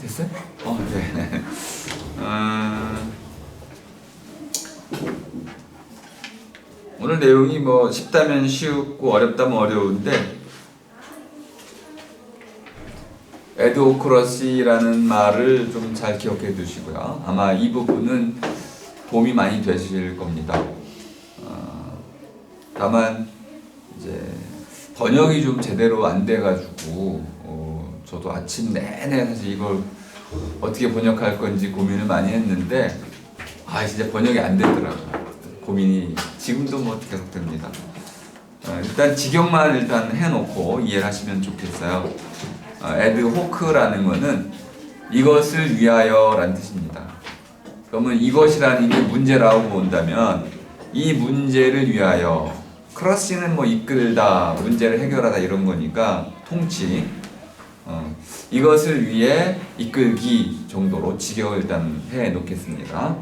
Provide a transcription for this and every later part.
됐어요? 네. 오늘 내용이 뭐 쉽다면 쉽고 어렵다면 어려운데 에드호크러시라는 말을 좀 잘 기억해 두시고요. 아마 이 부분은 도움이 많이 되실 겁니다. 다만 이제 번역이 좀 제대로 안 돼가지고 저도 아침 내내 사실 이걸 어떻게 번역할 건지 고민을 많이 했는데 진짜 번역이 안 되더라고요. 고민이 지금도 뭐 계속 됩니다. 일단 직역만 일단 해놓고 이해를 하시면 좋겠어요. 에드호크라는 거는 이것을 위하여라는 뜻입니다. 그러면 이것이라는 게 문제라고 본다면 이 문제를 위하여, 크러싱은 뭐 이끌다, 문제를 해결하다 이런 거니까 통치, 이것을 위해 이끌기 정도로 직역을 일단 해 놓겠습니다.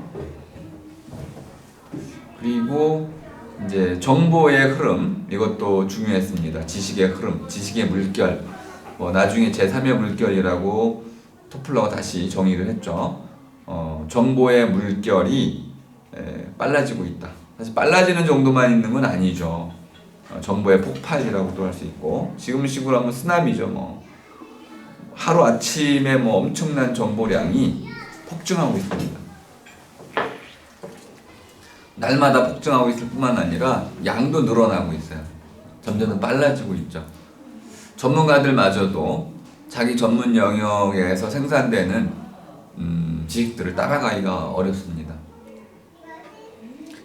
그리고 이제 정보의 흐름, 이것도 중요했습니다. 지식의 흐름, 지식의 물결, 뭐 나중에 제3의 물결이라고 토플러가 다시 정의를 했죠. 정보의 물결이 빨라지고 있다. 사실 빨라지는 정도만 있는 건 아니죠. 정보의 폭발이라고도 할 수 있고, 지금 식으로 하면 쓰나미죠. 뭐 하루 아침에 뭐 엄청난 정보량이 폭증하고 있습니다. 날마다 폭증하고 있을 뿐만 아니라 양도 늘어나고 있어요. 점점 빨라지고 있죠. 전문가들마저도 자기 전문 영역에서 생산되는 지식들을 따라가기가 어렵습니다.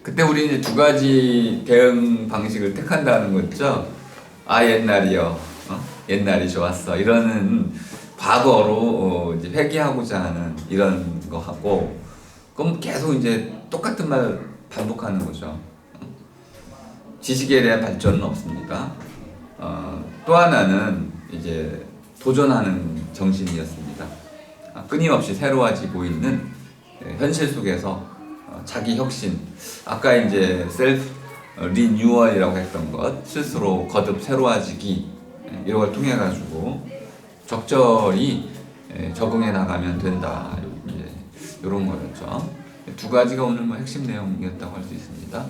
그때 우리 이제 두 가지 대응 방식을 택한다는 거죠. 옛날이요. 옛날이 좋았어. 이러는 과거로 이제 회귀하고자 하는 이런 거 하고, 그럼 계속 이제 똑같은 말 반복하는 거죠. 지식에 대한 발전은 없습니다. 또 하나는 이제 도전하는 정신이었습니다. 끊임없이 새로워지고 있는 현실 속에서 자기 혁신, 아까 이제 셀프 리뉴얼이라고 했던 것, 스스로 거듭 새로워지기, 이런 걸 통해 가지고 적절히 적응해 나가면 된다. 이런 거였죠. 두 가지가 오늘 뭐 핵심 내용이었다고 할 수 있습니다.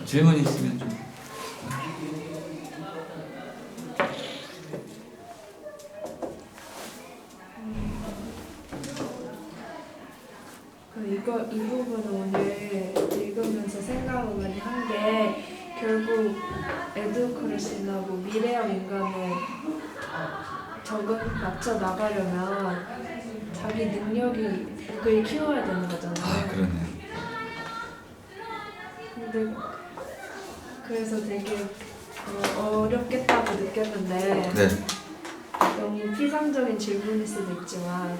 질문 있으면 좀. 이 부분을 오늘 읽으면서 생각을 많이 한 게, 결국 에드호크러시나 뭐 미래형 인간을 맞춰 나가려면 자기 능력을 키워야 되는 거잖아요. 그러네요. 근데 그래서 되게 어렵겠다고 느꼈는데, 네. 너무 피상적인 질문일 수도 있지만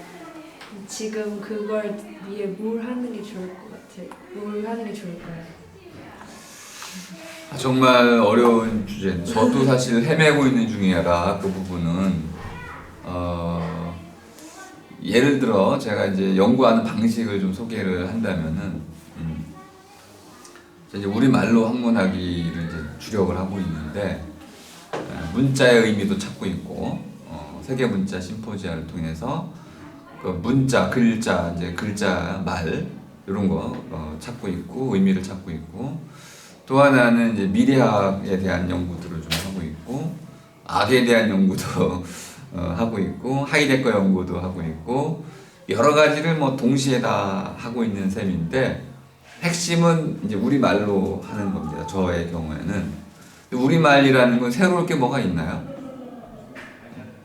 지금 그걸 위해 뭘 하는 게 좋을 것 같아요? 뭘 하는 게 좋을까요? 정말 어려운 주제. 저도 사실 헤매고 있는 중이라 그 부분은 예를 들어 제가 이제 연구하는 방식을 좀 한다면은 이제 우리 말로 학문하기를 이제 주력을 하고 있는데, 문자의 의미도 찾고 있고, 세계 문자 심포지아를 통해서 그 문자, 글자, 말 이런 거 찾고 있고, 의미를 찾고 있고, 또 하나는 이제 미래학에 대한 연구들을 좀 하고 있고, 악에 대한 연구도 하고 있고, 하이데거 연구도 하고 있고, 여러 가지를 뭐 동시에 다 하고 있는 셈인데, 핵심은 이제 우리말로 하는 겁니다. 저의 경우에는. 우리말이라는 건 새로울 게 뭐가 있나요?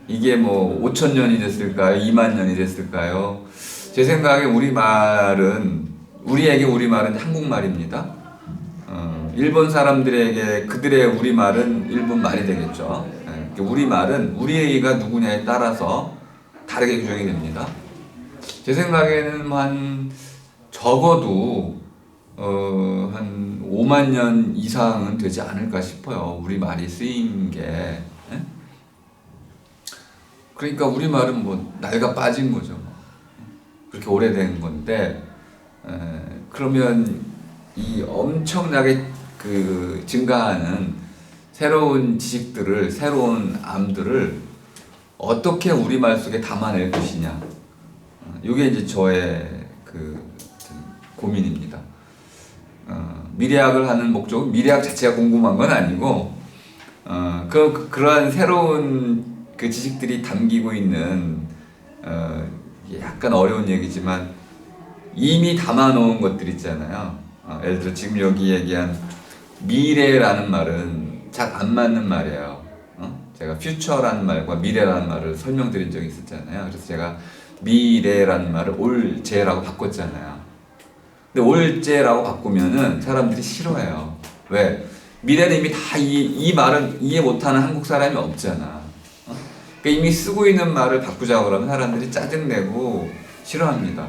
이게 뭐 5,000년이 됐을까요? 2만 년이 됐을까요? 제 생각에 우리에게 우리말은 한국말입니다. 일본 사람들에게 그들의 우리말은 일본 말이 되겠죠. 우리말은 우리가 누구냐에 따라서 다르게 규정이 됩니다. 제 생각에는 적어도 한 5만 년 이상은 되지 않을까 싶어요. 우리말이 쓰인 게. 그러니까 우리말은 뭐 낡아 빠진 거죠. 그렇게 오래된 건데, 그러면 이 엄청나게 증가하는 새로운 지식들을, 새로운 암들을 어떻게 우리말 속에 담아낼 것이냐. 이게 이제 저의 그 고민입니다. 미래학을 하는 목적은 미래학 자체가 궁금한 건 아니고 그러한 새로운 그 지식들이 담기고 있는 약간 어려운 얘기지만 이미 담아놓은 것들 있잖아요. 예를 들어 지금 여기 얘기한 미래라는 말은 잘 안 맞는 말이에요. 제가 future라는 말과 미래라는 말을 설명드린 적이 있었잖아요. 그래서 제가 미래라는 말을 올제라고 바꿨잖아요. 근데 올제라고 바꾸면은 사람들이 싫어해요. 왜? 미래는 이미 다 이 말은 이해 못하는 한국 사람이 없잖아. 그러니까 이미 쓰고 있는 말을 바꾸자고 그러면 사람들이 짜증내고 싫어합니다.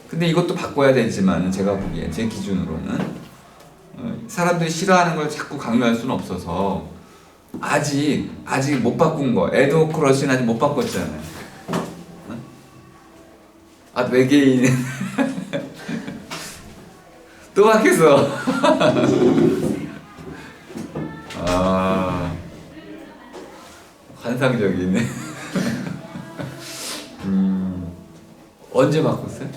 근데 이것도 바꿔야 되지만 제가 보기엔 제 기준으로는 사람들이 싫어하는 걸 자꾸 강요할 수는 없어서 아직 못 바꾼 거 에드워크러시는 아직 못 바꿨잖아요. 외계인 또 바뀌었어. 환상적이네. 언제 바꿨어요?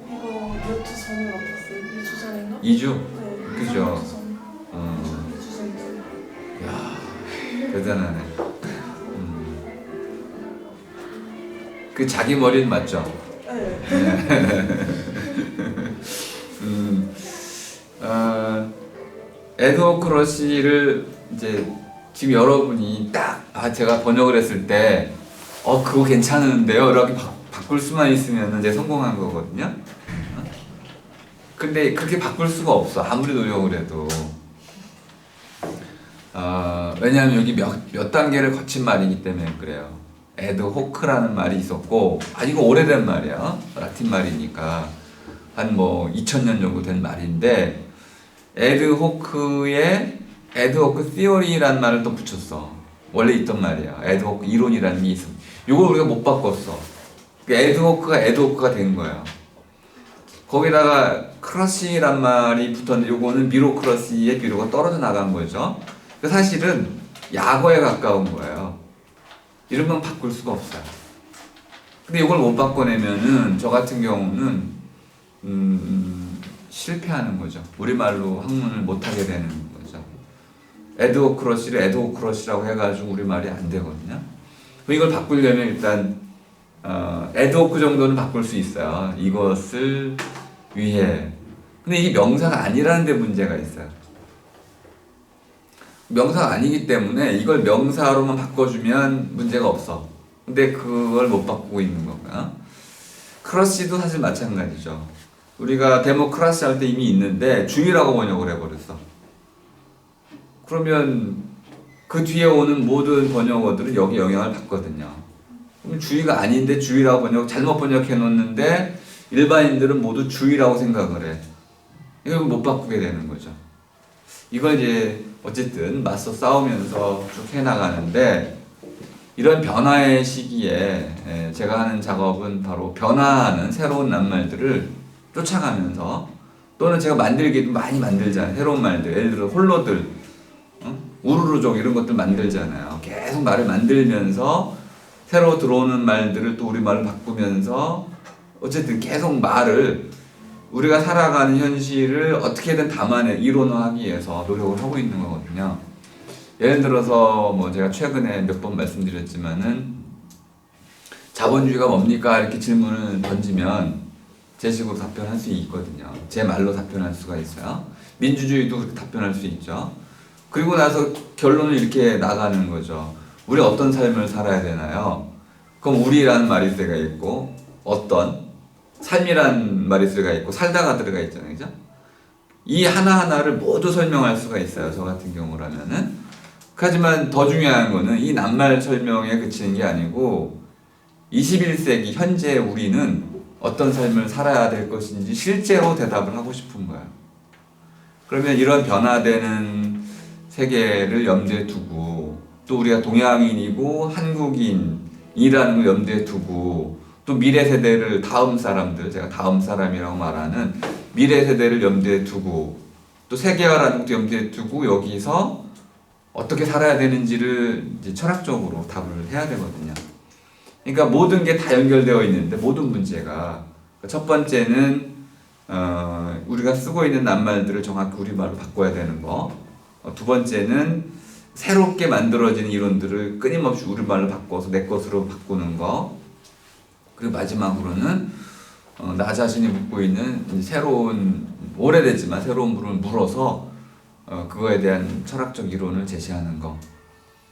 이거 몇 주 전에 맡았어요. 2주 전인가? 2주? 네. 그죠? 2주 전. 2주 전쯤. 야, 대단하네. 그 자기 머리는 맞죠? 네. 에드워크 러시를 이제 지금 여러분이 딱 제가 번역을 했을 때 그거 괜찮은데요? 이렇게 바꿀 수만 있으면 이제 성공한 거거든요. 근데 그렇게 바꿀 수가 없어. 아무리 노력을 해도. 왜냐하면 여기 몇 단계를 거친 말이기 때문에 그래요. 에드호크라는 말이 있었고, 이거 오래된 말이야. 라틴 말이니까. 한 2000년 정도 된 말인데, 에드호크에 에드호크 시어리라는 말을 또 붙였어. 원래 있던 말이야. 에드호크 이론이라는 게 있어. 이걸 우리가 못 바꿨어. 에드호크가 에드호크가 된 거야. 거기다가 크러쉬란 말이 붙었는데 요거는 미로크러쉬의 비로가 떨어져 나간 거죠. 사실은 약어에 가까운 거예요. 이런 건 바꿀 수가 없어요. 근데 이걸 못 바꿔내면은 저 같은 경우는 실패하는 거죠. 우리말로 학문을 못하게 되는 거죠. 에드워크러쉬를 에드워크러쉬라고 해가지고 우리말이 안 되거든요. 이걸 바꾸려면 일단 에드워크 정도는 바꿀 수 있어요. 이것을 위해. 근데 이게 명사가 아니라는 데 문제가 있어요. 명사가 아니기 때문에 이걸 명사로만 바꿔주면 문제가 없어. 근데 그걸 못 바꾸고 있는 건가? 크러쉬도 사실 마찬가지죠. 우리가 데모크라시 할 때 이미 있는데 주의라고 번역을 해버렸어. 그러면 그 뒤에 오는 모든 번역어들은 여기 영향을 받거든요. 그럼 주의가 아닌데 주의라고 잘못 번역해 놓는데 일반인들은 모두 주의라고 생각을 해. 이걸 못 바꾸게 되는 거죠. 이걸 이제 어쨌든 맞서 싸우면서 쭉 해나가는데 이런 변화의 시기에 제가 하는 작업은 바로 변화하는 새로운 낱말들을 쫓아가면서 또는 제가 만들기도 많이 만들잖아요. 새로운 말들. 예를 들어 홀로들, 우르르족 이런 것들 만들잖아요. 계속 말을 만들면서 새로 들어오는 말들을 또 우리말로 바꾸면서 어쨌든 계속 말을 우리가 살아가는 현실을 어떻게든 이론화하기 위해서 노력을 하고 있는 거거든요. 예를 들어서 제가 최근에 몇 번 말씀드렸지만은 자본주의가 뭡니까? 이렇게 질문을 던지면 제 식으로 답변할 수 있거든요. 제 말로 답변할 수가 있어요. 민주주의도 그렇게 답변할 수 있죠. 그리고 나서 결론을 이렇게 나가는 거죠. 우리 어떤 삶을 살아야 되나요? 그럼 우리라는 마리수가 있고 어떤 삶이란 마리수가 있고 살다가 들어가 있잖아요. 그죠? 이 하나하나를 모두 설명할 수가 있어요. 저 같은 경우라면은. 하지만 더 중요한 거는 이 낱말 설명에 그치는 게 아니고 21세기 현재 우리는 어떤 삶을 살아야 될 것인지 실제로 대답을 하고 싶은 거예요. 그러면 이런 변화되는 세계를 염두에 두고 또 우리가 동양인이고 한국인이라는 걸 염두에 두고 또 미래 세대를 다음 사람들, 제가 다음 사람이라고 말하는 미래 세대를 염두에 두고 또 세계화라는 것도 염두에 두고 여기서 어떻게 살아야 되는지를 이제 철학적으로 답을 해야 되거든요. 그러니까 모든 게 다 연결되어 있는데 모든 문제가 첫 번째는 우리가 쓰고 있는 낱말들을 정확히 우리말로 바꿔야 되는 거. 두 번째는 새롭게 만들어진 이론들을 끊임없이 우리말로 바꿔서 내 것으로 바꾸는 거. 그리고 마지막으로는 나 자신이 묻고 있는 새로운 오래됐지만 새로운 물을 물어서 그거에 대한 철학적 이론을 제시하는 거.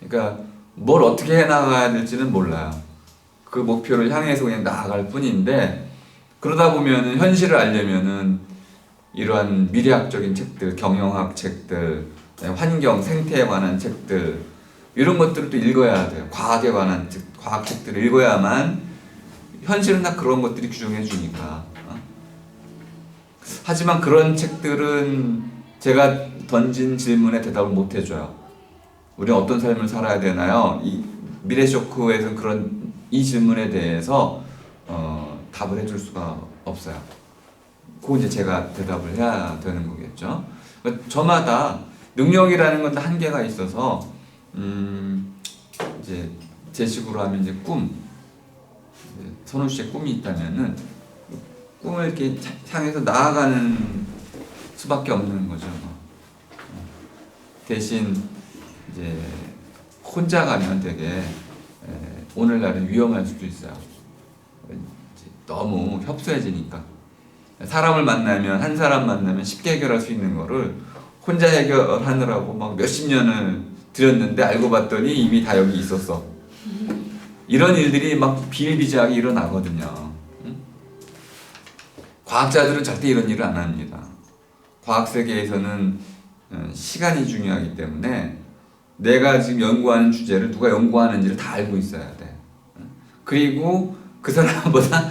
그러니까 뭘 어떻게 해나가야 될지는 몰라요. 그 목표를 향해서 그냥 나아갈 뿐인데 그러다 보면은 현실을 알려면은 이러한 미래학적인 책들, 경영학 책들, 환경, 생태에 관한 책들 이런 것들을 또 읽어야 돼요. 과학에 관한 과학 책들을 읽어야만 현실은 다 그런 것들이 규정해 주니까. 하지만 그런 책들은 제가 던진 질문에 대답을 못 해줘요. 우리는 어떤 삶을 살아야 되나요? 이 미래 쇼크에서 그런 이 질문에 대해서 답을 해줄 수가 없어요. 그거 이제 제가 대답을 해야 되는 거겠죠. 그러니까 저마다 능력이라는 건 다 한계가 있어서 이제 제 식으로 하면 이제 선우 씨의 꿈이 있다면은 꿈을 이렇게 향해서 나아가는 수밖에 없는 거죠. 대신 이제 혼자 가면 되게 오늘날은 위험할 수도 있어요. 너무 협소해지니까 사람을 만나면 한 사람 만나면 쉽게 해결할 수 있는 거를 혼자 해결하느라고 막 몇십 년을 들였는데 알고 봤더니 이미 다 여기 있었어. 이런 일들이 막 비일비재하게 일어나거든요. 과학자들은 절대 이런 일을 안 합니다. 과학 세계에서는 시간이 중요하기 때문에 내가 지금 연구하는 주제를 누가 연구하는지를 다 알고 있어야 돼. 그리고 그 사람보다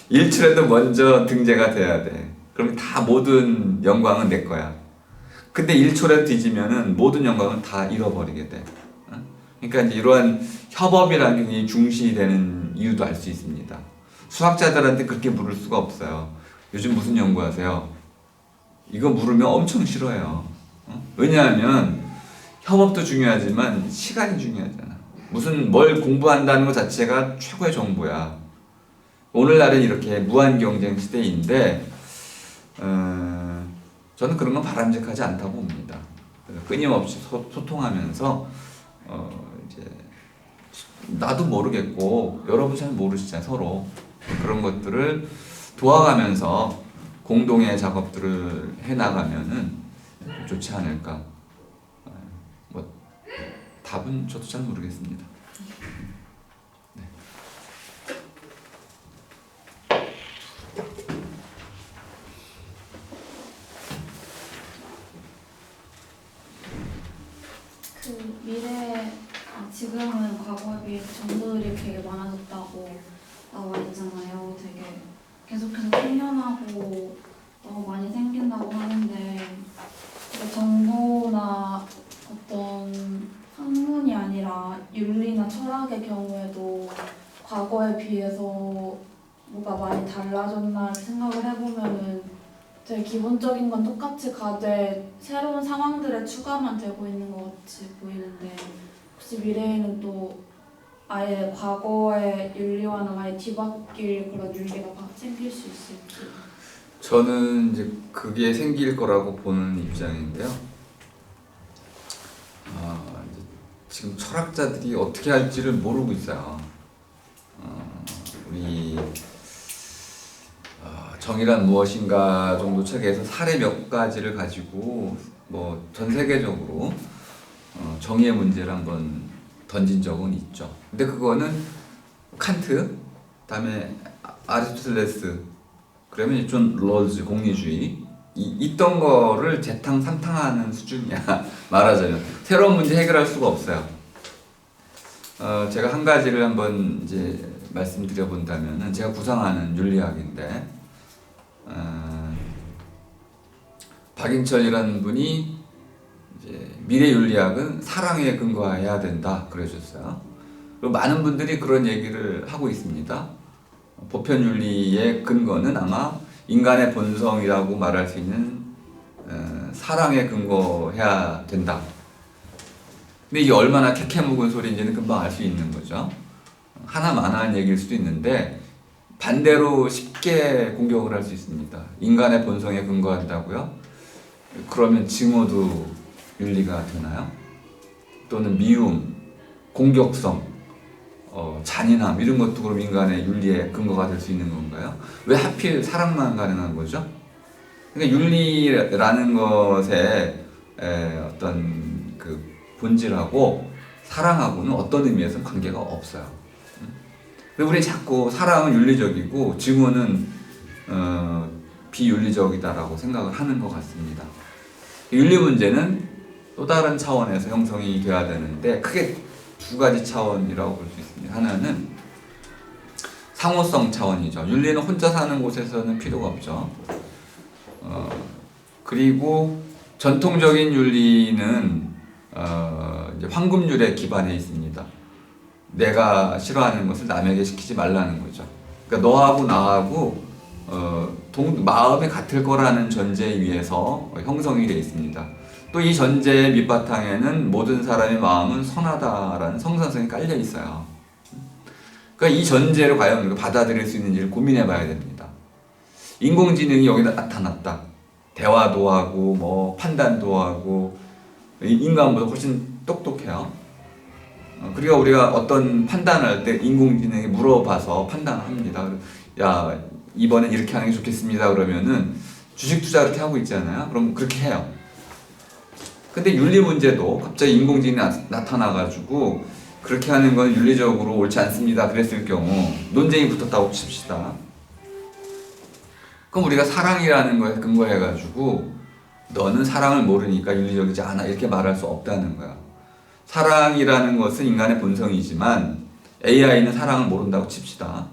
일초라도 먼저 등재가 돼야 돼. 그러면 다 모든 영광은 내 거야. 근데 1초라도 뒤지면은 모든 영광은 다 잃어버리게 돼. 그러니까 이제 이러한 협업이라는 게 굉장히 중시되는 이유도 알 수 있습니다. 수학자들한테 그렇게 물을 수가 없어요. 요즘 무슨 연구하세요? 이거 물으면 엄청 싫어해요. 왜냐하면 협업도 중요하지만 시간이 중요하잖아. 무슨 뭘 공부한다는 것 자체가 최고의 정보야. 오늘날은 이렇게 무한 경쟁 시대인데 저는 그런 건 바람직하지 않다고 봅니다. 끊임없이 소통하면서 이제 나도 모르겠고 여러분 잘 모르시잖아요. 서로 그런 것들을 도와가면서 공동의 작업들을 해나가면은 좋지 않을까. 뭐 답은 저도 잘 모르겠습니다. 네. 그 미래, 지금은 과거에 비해 정보들이 되게 많아졌다고 나와 있잖아요. 되게 계속해서 생겨나고 너무 많이 생긴다고 하는데 정보나 어떤 학문이 아니라 윤리나 철학의 경우에도 과거에 비해서 뭐가 많이 달라졌나 생각을 해보면은 되게 기본적인 건 똑같이 가되 새로운 상황들에 추가만 되고 있는 것 같이 보이는데 혹시 미래에는 또 아예 과거의 윤리와는 아예 뒤바뀔 그런 윤리가 막 생길 수 있을지. 저는 이제 그게 생길 거라고 보는 입장인데요. 이제 지금 철학자들이 어떻게 할지를 모르고 있어요. 우리 정의란 무엇인가 정도 책에서 사례 몇 가지를 가지고 뭐 전 세계적으로 정의의 문제를 한번 던진 적은 있죠. 근데 그거는 칸트, 그다음에 아리스토텔레스, 그러면 존 롤즈 공리주의 있던 거를 재탕 삼탕하는 수준이야. 말하자면 새로운 문제 해결할 수가 없어요. 제가 한 가지를 한번 이제 말씀드려 본다면은 제가 구상하는 윤리학인데 박인철이라는 분이 이제 미래 윤리학은 사랑에 근거해야 된다 그러셨어요. 그리고 많은 분들이 그런 얘기를 하고 있습니다. 보편 윤리의 근거는 아마 인간의 본성이라고 말할 수 있는 사랑에 근거해야 된다. 근데 이게 얼마나 캐캐묵은 소리인지는 금방 알 수 있는 거죠. 하나만한 얘기일 수도 있는데 반대로 쉽게 공격을 할 수 있습니다. 인간의 본성에 근거한다고요? 그러면 징후도 윤리가 되나요? 또는 미움, 공격성, 잔인함 이런 것도 그럼 인간의 윤리의 근거가 될 수 있는 건가요? 왜 하필 사랑만 가능한 거죠? 그러니까 윤리라는 것의 어떤 그 본질하고 사랑하고는 어떤 의미에서 관계가 없어요. 근데 우리 자꾸 사랑은 윤리적이고 증오는 비윤리적이다라고 생각을 하는 것 같습니다. 윤리 문제는 또 다른 차원에서 형성이 돼야 되는데 크게 두 가지 차원이라고 볼 수 있습니다. 하나는 상호성 차원이죠. 윤리는 혼자 사는 곳에서는 필요가 없죠. 그리고 전통적인 윤리는 이제 황금률에 기반해 있습니다. 내가 싫어하는 것을 남에게 시키지 말라는 거죠. 그러니까 너하고 나하고 마음이 같을 거라는 전제 위에서 형성이 되어 있습니다. 또 이 전제의 밑바탕에는 모든 사람의 마음은 선하다라는 성선성이 깔려 있어요. 그러니까 이 전제를 과연 우리가 받아들일 수 있는지를 고민해 봐야 됩니다. 인공지능이 여기다 나타났다. 대화도 하고 뭐 판단도 하고 인간보다 훨씬 똑똑해요. 그러니까 우리가 어떤 판단할 때 인공지능에 물어봐서 판단을 합니다. 야, 이번엔 이렇게 하는 게 좋겠습니다. 그러면은 주식 투자 그렇게 하고 있잖아요. 그럼 그렇게 해요. 근데 윤리 문제도 갑자기 인공지능이 나타나가지고 그렇게 하는 건 윤리적으로 옳지 않습니다. 그랬을 경우 논쟁이 붙었다고 칩시다. 그럼 우리가 사랑이라는 거에 근거해가지고 너는 사랑을 모르니까 윤리적이지 않아 이렇게 말할 수 없다는 거야. 사랑이라는 것은 인간의 본성이지만 AI는 사랑을 모른다고 칩시다.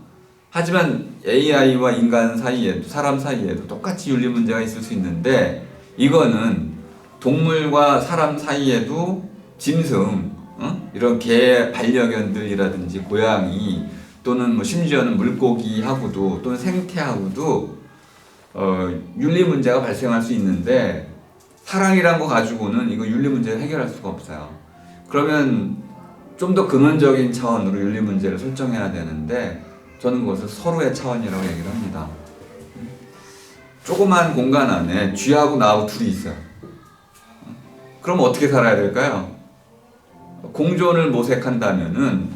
하지만 AI와 인간 사이에도 사람 사이에도 똑같이 윤리 문제가 있을 수 있는데 이거는 동물과 사람 사이에도 짐승, 이런 개 반려견들이라든지 고양이 또는 뭐 심지어는 물고기하고도 또는 생태하고도 윤리 문제가 발생할 수 있는데 사랑이란 거 가지고는 이거 윤리 문제를 해결할 수가 없어요. 그러면 좀 더 근원적인 차원으로 윤리 문제를 설정해야 되는데 저는 그것을 서로의 차원이라고 얘기를 합니다. 조그만 공간 안에 쥐하고 나하고 둘이 있어요. 그럼 어떻게 살아야 될까요? 공존을 모색한다면은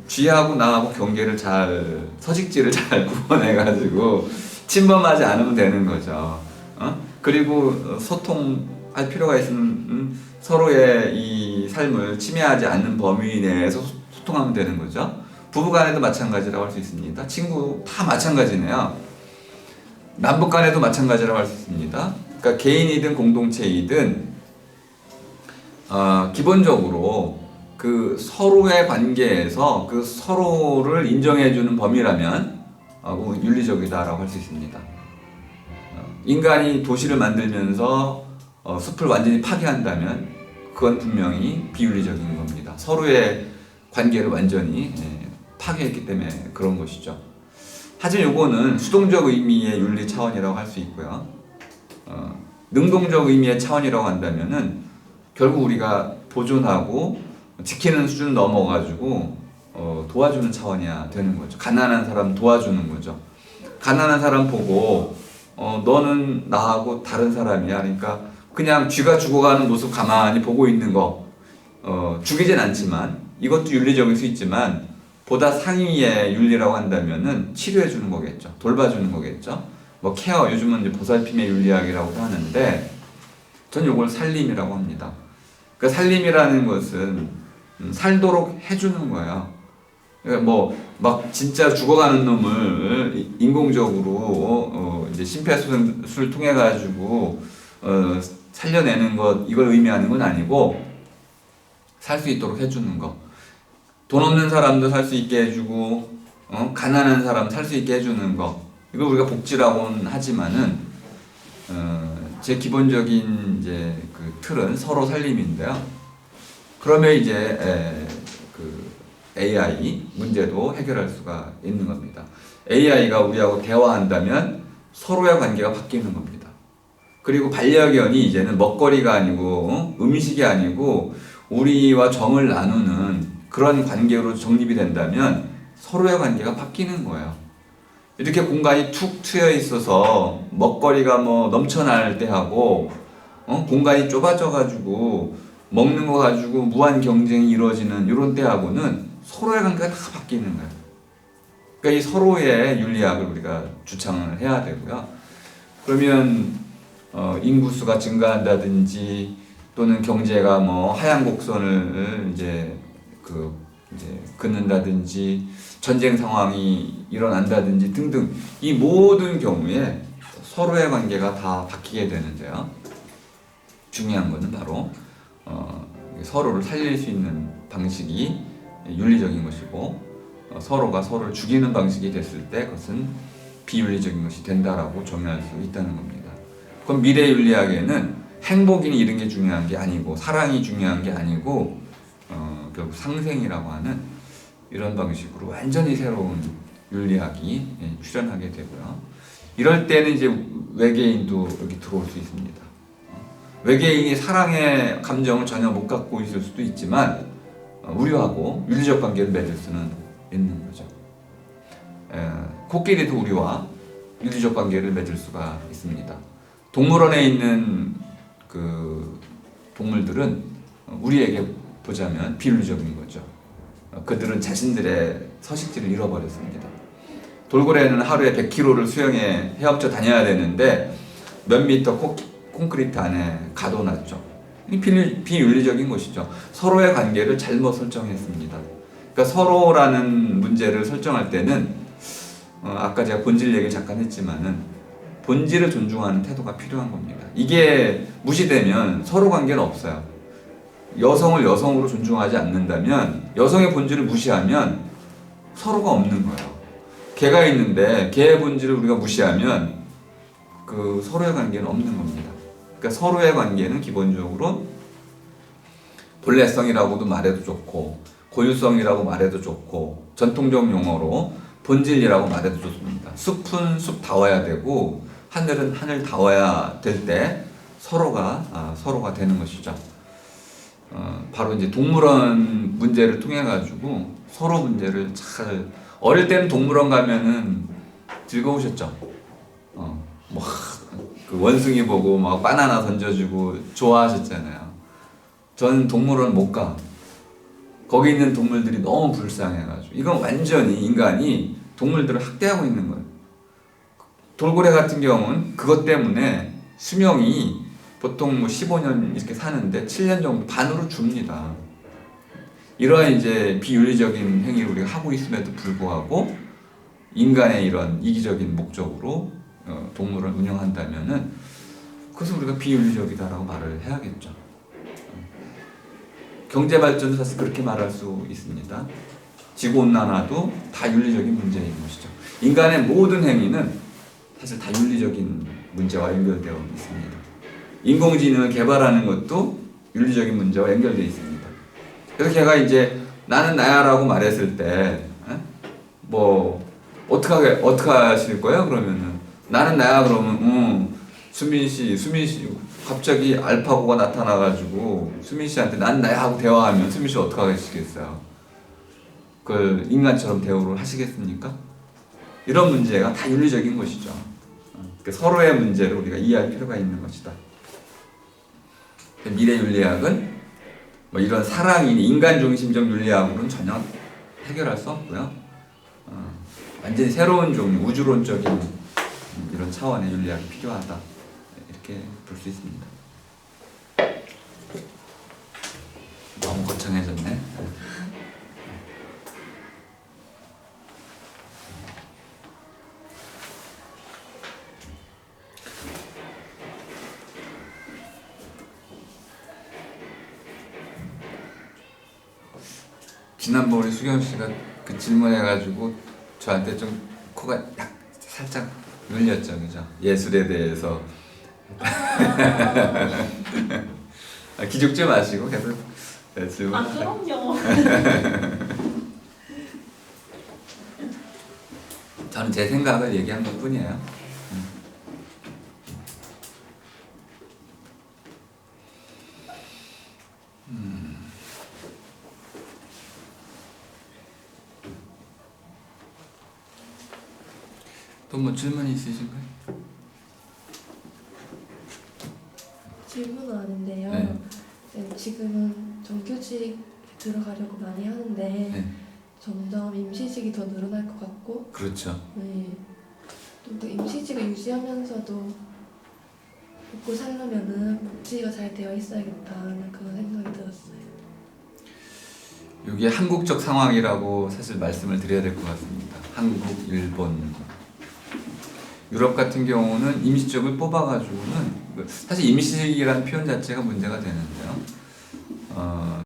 쥐하고 나하고 경계를 서식지를 잘 구분해가지고 침범하지 않으면 되는 거죠. 그리고 소통할 필요가 있으면 서로의 이 삶을 침해하지 않는 범위 내에서 소통하면 되는 거죠. 부부간에도 마찬가지라고 할 수 있습니다. 친구 다 마찬가지네요. 남북간에도 마찬가지라고 할 수 있습니다. 그러니까 개인이든 공동체이든 기본적으로 그 서로의 관계에서 그 서로를 인정해주는 범위라면 윤리적이다라고 할 수 있습니다. 인간이 도시를 만들면서 숲을 완전히 파괴한다면 그건 분명히 비윤리적인 겁니다. 서로의 관계를 완전히 파괴했기 때문에 그런 것이죠. 하지만 이거는 수동적 의미의 윤리 차원이라고 할 수 있고요. 능동적 의미의 차원이라고 한다면은 결국 우리가 보존하고 지키는 수준을 넘어가지고 도와주는 차원이야 되는 거죠. 가난한 사람 도와주는 거죠. 가난한 사람 보고 너는 나하고 다른 사람이야. 그러니까 그냥 쥐가 죽어가는 모습 가만히 보고 있는 거 죽이진 않지만 이것도 윤리적일 수 있지만 보다 상위의 윤리라고 한다면은 치료해 주는 거겠죠. 돌봐주는 거겠죠. 뭐 케어 요즘은 이제 보살핌의 윤리학이라고도 하는데 전 이걸 살림이라고 합니다. 그러니까 살림이라는 것은 살도록 해주는 거예요. 그러니까 뭐 막 진짜 죽어가는 놈을 인공적으로 이제 심폐소생술을 통해 가지고 살려내는 것 이걸 의미하는 건 아니고 살 수 있도록 해주는 거. 돈 없는 사람도 살 수 있게 해주고 가난한 사람 살 수 있게 해주는 거. 이걸 우리가 복지라고는 하지만은 제 기본적인 이제 그 틀은 서로 살림인데요. 그러면 이제 그 AI 문제도 해결할 수가 있는 겁니다. AI가 우리하고 대화한다면 서로의 관계가 바뀌는 겁니다. 그리고 반려견이 이제는 먹거리가 아니고 음식이 아니고 우리와 정을 나누는 그런 관계로 정립이 된다면 서로의 관계가 바뀌는 거예요. 이렇게 공간이 툭 트여 있어서 먹거리가 뭐 넘쳐날 때하고 공간이 좁아져 가지고 먹는 거 가지고 무한 경쟁이 이루어지는 이런 때하고는 서로의 관계가 다 바뀌는 거예요. 그러니까 이 서로의 윤리학을 우리가 주창을 해야 되고요. 그러면 인구수가 증가한다든지 또는 경제가 뭐 하향 곡선을 이제 긋는다든지 전쟁 상황이 일어난다든지 등등 이 모든 경우에 서로의 관계가 다 바뀌게 되는데요. 중요한 것은 바로 서로를 살릴 수 있는 방식이 윤리적인 것이고 서로가 서로를 죽이는 방식이 됐을 때 그것은 비윤리적인 것이 된다라고 정의할 수 있다는 겁니다. 그럼 미래윤리학에는 행복이 이런 게 중요한 게 아니고 사랑이 중요한 게 아니고 결국 상생이라고 하는 이런 방식으로 완전히 새로운 윤리학이 출현하게 되고요. 이럴 때는 이제 외계인도 여기 들어올 수 있습니다. 외계인이 사랑의 감정을 전혀 못 갖고 있을 수도 있지만 우리하고 윤리적 관계를 맺을 수는 있는 거죠. 코끼리도 우리와 윤리적 관계를 맺을 수가 있습니다. 동물원에 있는 그 동물들은 우리에게 보자면 비윤리적인 거죠. 그들은 자신들의 서식지를 잃어버렸습니다. 돌고래는 하루에 100km를 수영해 헤엄쳐 다녀야 되는데 몇 미터 콘크리트 안에 가둬놨죠. 비윤리적인 것이죠. 서로의 관계를 잘못 설정했습니다. 그러니까 서로라는 문제를 설정할 때는 아까 제가 본질 얘기를 잠깐 했지만은 본질을 존중하는 태도가 필요한 겁니다. 이게 무시되면 서로 관계는 없어요. 여성을 여성으로 존중하지 않는다면 여성의 본질을 무시하면 서로가 없는 거예요. 개가 있는데 개의 본질을 우리가 무시하면 그 서로의 관계는 없는 겁니다. 그러니까 서로의 관계는 기본적으로 본래성이라고도 말해도 좋고 고유성이라고 말해도 좋고 전통적 용어로 본질이라고 말해도 좋습니다. 숲은 숲다워야 되고 하늘은 하늘다워야 될 때 서로가 되는 것이죠. 바로 이제 동물원 문제를 통해 가지고 서로 문제를 잘 어릴 때는 동물원 가면은 즐거우셨죠. 그 원숭이 보고 막 바나나 던져주고 좋아하셨잖아요. 저는 동물원 못 가. 거기 있는 동물들이 너무 불쌍해가지고 이건 완전히 인간이 동물들을 학대하고 있는 거예요. 돌고래 같은 경우는 그것 때문에 수명이 보통 뭐 15년 이렇게 사는데 7년 정도 반으로 줍니다. 이러한 이제 비윤리적인 행위를 우리가 하고 있음에도 불구하고 인간의 이런 이기적인 목적으로 동물을 운영한다면은 그것을 우리가 비윤리적이다라고 말을 해야겠죠. 경제 발전도 사실 그렇게 말할 수 있습니다. 지구 온난화도 다 윤리적인 문제인 것이죠. 인간의 모든 행위는 사실 다 윤리적인 문제와 연결되어 있습니다. 인공지능을 개발하는 것도 윤리적인 문제와 연결되어 있습니다. 그래서 걔가 이제 나는 나야라고 말했을 때, 뭐 어떻게 하실 거예요? 그러면은 나는 나야 그러면 수민 씨 갑자기 알파고가 나타나가지고 수민 씨한테 난 나야 하고 대화하면 수민 씨 어떻게 하시겠어요? 그걸 인간처럼 대우를 하시겠습니까? 이런 문제가 다 윤리적인 것이죠. 서로의 문제를 우리가 이해할 필요가 있는 것이다. 미래윤리학은 뭐 이런 사랑이 인간 중심적 윤리학으로는 전혀 해결할 수 없고요. 완전히 새로운 종류, 우주론적인 이런 차원의 윤리학이 필요하다. 이렇게 볼 수 있습니다. 너무 거창해졌네. 지난번 우리 수경 씨가 그 질문해가지고 저한테 좀 코가 살짝 눌렸죠, 그죠? 예술에 대해서 기죽지 마시고 계속 질문. 그럼요. 저는 제 생각을 얘기한 것뿐이에요. 또 뭐 질문이 있으신가요? 질문은 아닌데요. 네. 네, 지금은 정규직 들어가려고 많이 하는데 네. 점점 임시직이 더 늘어날 것 같고, 그렇죠. 네. 또 임시직을 유지하면서도 먹고 살려면은 복지가 잘 되어 있어야겠다는 그런 생각이 들었어요. 이게 한국적 상황이라고 사실 말씀을 드려야 될 것 같습니다. 한국, 일본, 유럽 같은 경우는 임시직을 뽑아가지고는 사실 임시직이라는 표현 자체가 문제가 되는데요.